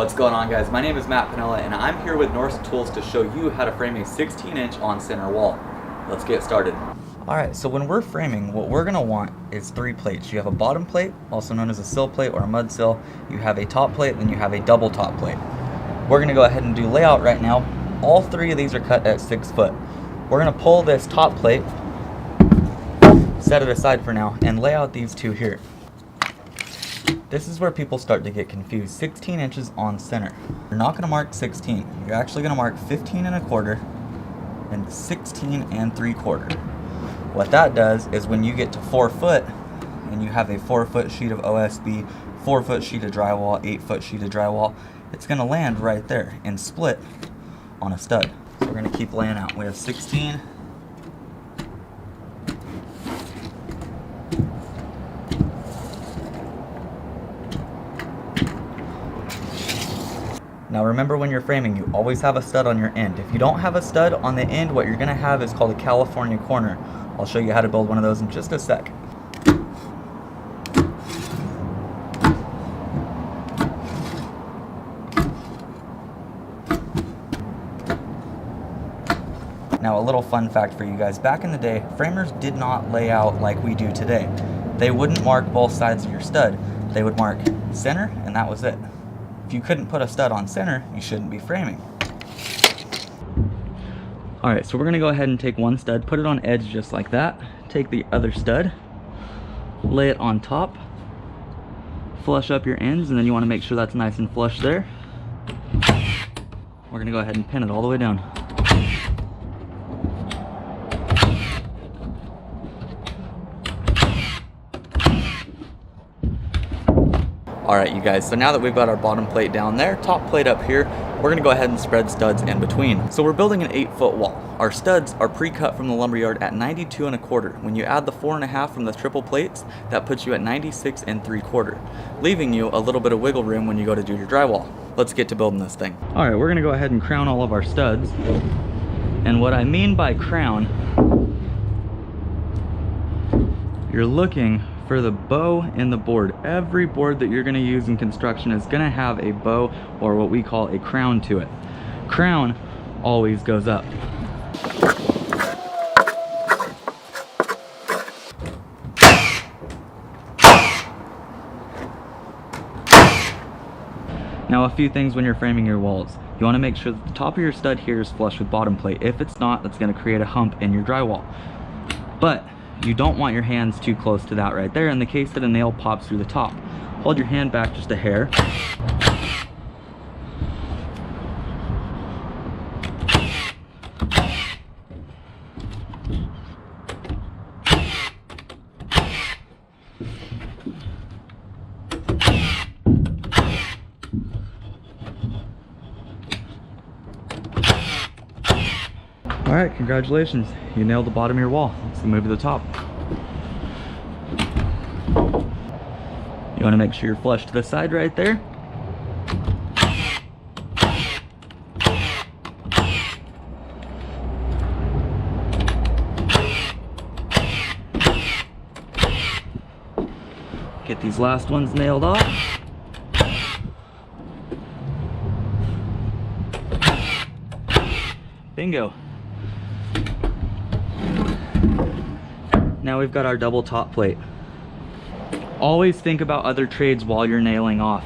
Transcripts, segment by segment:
What's going on, guys? My name is Matt Pinella and I'm here with Norse Tools to show you how to frame a 16-inch on-center wall. Let's get started. Alright, so when we're framing, what we're going to want is 3 plates. You have a bottom plate, also known as a sill plate or a mud sill. You have a top plate, then you have a double top plate. We're going to go ahead and do layout right now. All 3 of these are cut at 6 foot. We're going to pull this top plate, set it aside for now, and lay out these 2 here. This is where people start to get confused. 16 inches on center. You're not going to mark 16. You're actually going to mark 15 1/4 and 16 3/4. What that does is when you get to 4 foot and you have a 4 foot sheet of OSB, 4 foot sheet of drywall, 8 foot sheet of drywall, it's going to land right there and split on a stud. So we're going to keep laying out. We have 16. Now remember, when you're framing, you always have a stud on your end. If you don't have a stud on the end, what you're going to have is called a California corner. I'll show you how to build one of those in just a sec. Now, a little fun fact for you guys. Back in the day, framers did not lay out like we do today. They wouldn't mark both sides of your stud. They would mark center, and that was it. If you couldn't put a stud on center, you shouldn't be framing. Alright, so we're going to go ahead and take one stud, put it on edge just like that. Take the other stud, lay it on top, flush up your ends, and then you want to make sure that's nice and flush there. We're going to go ahead and pin it all the way down. Alright, you guys, so now that we've got our bottom plate down there, top plate up here, we're going to go ahead and spread studs in between. So we're building an 8-foot wall. Our studs are pre-cut from the lumberyard at 92 1/4. When you add the 4 1/2 from the triple plates, that puts you at 96 3/4, leaving you a little bit of wiggle room when you go to do your drywall. Let's get to building this thing. Alright, we're going to go ahead and crown all of our studs. And what I mean by crown, you're looking for the bow in the board. Every board that you're going to use in construction is going to have a bow, or what we call a crown, to it. Crown always goes up. Now, a few things when you're framing your walls. You want to make sure that the top of your stud here is flush with bottom plate. If it's not, that's going to create a hump in your drywall. But you don't want your hands too close to that right there in the case that a nail pops through the top. Hold your hand back just a hair. Alright, congratulations. You nailed the bottom of your wall. Let's move to the top. You want to make sure you're flush to the side right there. Get these last ones nailed off. Bingo. Now we've got our double top plate. Always think about other trades while you're nailing off.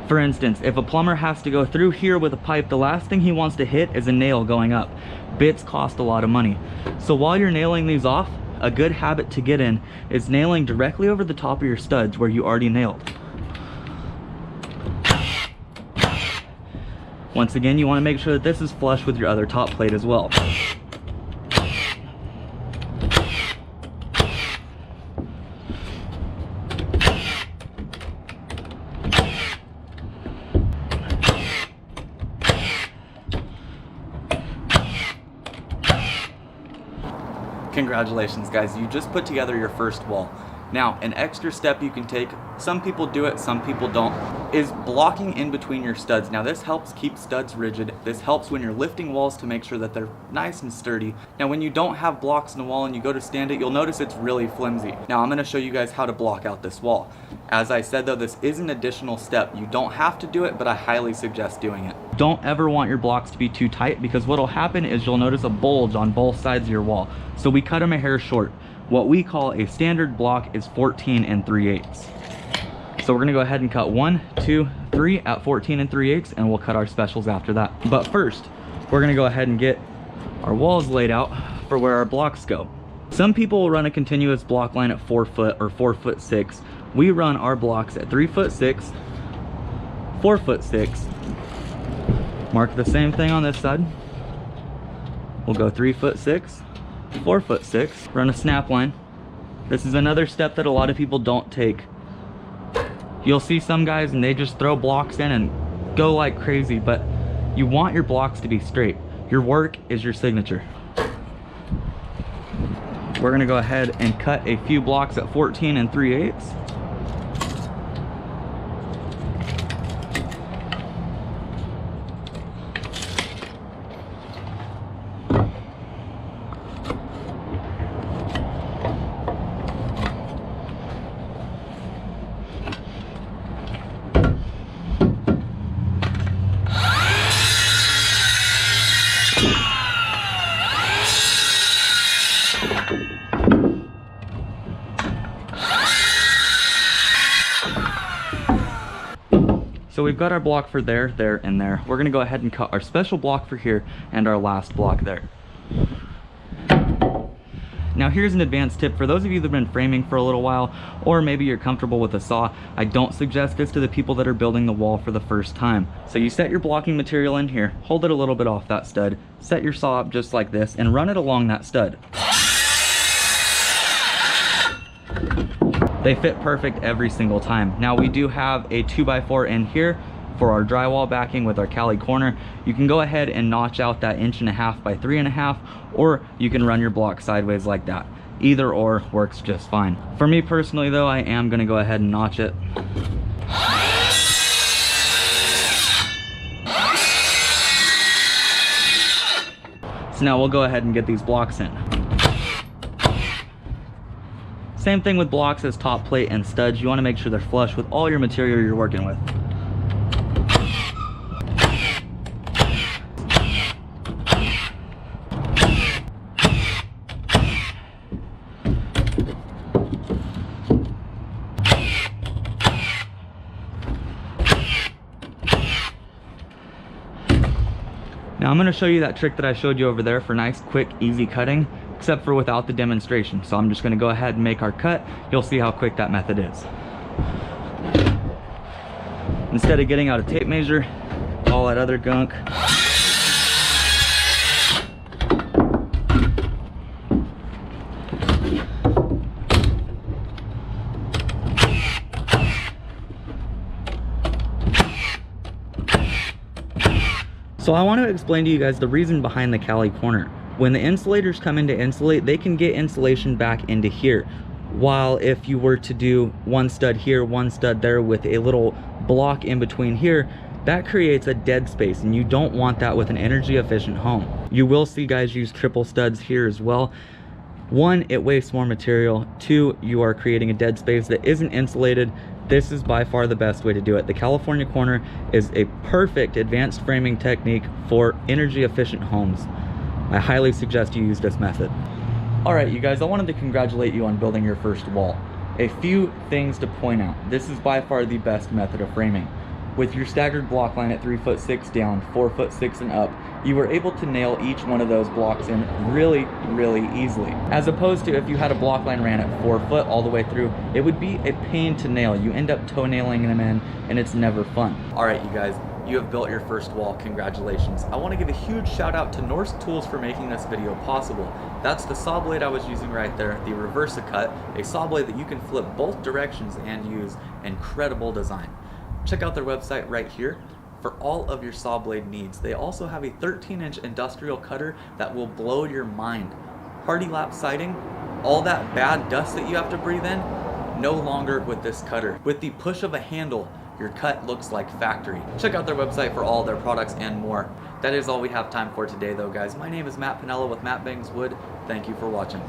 For instance, if a plumber has to go through here with a pipe, the last thing he wants to hit is a nail going up. Bits cost a lot of money. So while you're nailing these off, a good habit to get in is nailing directly over the top of your studs where you already nailed. Once again, you want to make sure that this is flush with your other top plate as well. Congratulations, guys, you just put together your first wall. Now, an extra step you can take, some people do it, some people don't, is blocking in between your studs. Now this helps keep studs rigid. This helps when you're lifting walls to make sure that they're nice and sturdy. Now when you don't have blocks in the wall and you go to stand it, you'll notice it's really flimsy. Now I'm gonna show you guys how to block out this wall. As I said though, this is an additional step. You don't have to do it, but I highly suggest doing it. Don't ever want your blocks to be too tight, because what'll happen is you'll notice a bulge on both sides of your wall. So we cut them a hair short. What we call a standard block is 14 3/8. So we're gonna go ahead and cut 1, 2, 3 at 14 3/8, and we'll cut our specials after that. But first, we're gonna go ahead and get our walls laid out for where our blocks go. Some people will run a continuous block line at 4 foot or 4'6". We run our blocks at 3'6", 4'6". Mark the same thing on this side. We'll go 3'6", 4'6", run a snap line. This is another step that a lot of people don't take. You'll see some guys and they just throw blocks in and go like crazy, but you want your blocks to be straight. Your work is your signature. We're gonna go ahead and cut a few blocks at 14 3/8. So we've got our block for there, there, and there. We're gonna go ahead and cut our special block for here and our last block there. Now here's an advanced tip for those of you that have been framing for a little while, or maybe you're comfortable with a saw. I don't suggest this to the people that are building the wall for the first time. So you set your blocking material in here, hold it a little bit off that stud, set your saw up just like this, and run it along that stud. They fit perfect every single time. Now we do have a 2x4 in here for our drywall backing with our Cali corner. You can go ahead and notch out that 1.5 by 3.5, or you can run your block sideways like that. Either or works just fine. For me personally though, I am gonna go ahead and notch it. So now we'll go ahead and get these blocks in. Same thing with blocks as top plate and studs. You want to make sure they're flush with all your material you're working with. Now I'm going to show you that trick that I showed you over there for nice, quick, easy cutting, except for without the demonstration. So I'm just going to go ahead and make our cut. You'll see how quick that method is. Instead of getting out a tape measure, all that other gunk, so I want to explain to you guys the reason behind the Cali corner. When the insulators come in to insulate, they can get insulation back into here. While if you were to do one stud here, one stud there with a little block in between here, that creates a dead space, and you don't want that with an energy efficient home. You will see guys use triple studs here as well. One, it wastes more material. Two, you are creating a dead space that isn't insulated. This is by far the best way to do it. The California corner is a perfect advanced framing technique for energy efficient homes. I highly suggest you use this method. All right, you guys, I wanted to congratulate you on building your first wall. A few things to point out. This is by far the best method of framing. With your staggered block line at 3'6" down, 4'6" and up, you were able to nail each one of those blocks in really, really easily. As opposed to if you had a block line ran at 4 foot all the way through, it would be a pain to nail. You end up toenailing them in, and it's never fun. All right, you guys, you have built your first wall. Congratulations. I want to give a huge shout out to Norse Tools for making this video possible. That's the saw blade I was using right there, the Reversa Cut, a saw blade that you can flip both directions and use. Incredible design. Check out their website right here for all of your saw blade needs. They also have a 13-inch industrial cutter that will blow your mind. Hardy lap siding, all that bad dust that you have to breathe in, No longer with this cutter. With the push of a handle, your cut looks like factory. Check out their website for all their products and more. That is all we have time for today though, guys. My name is Matt Pinella with Matt Bangs Wood. Thank you for watching.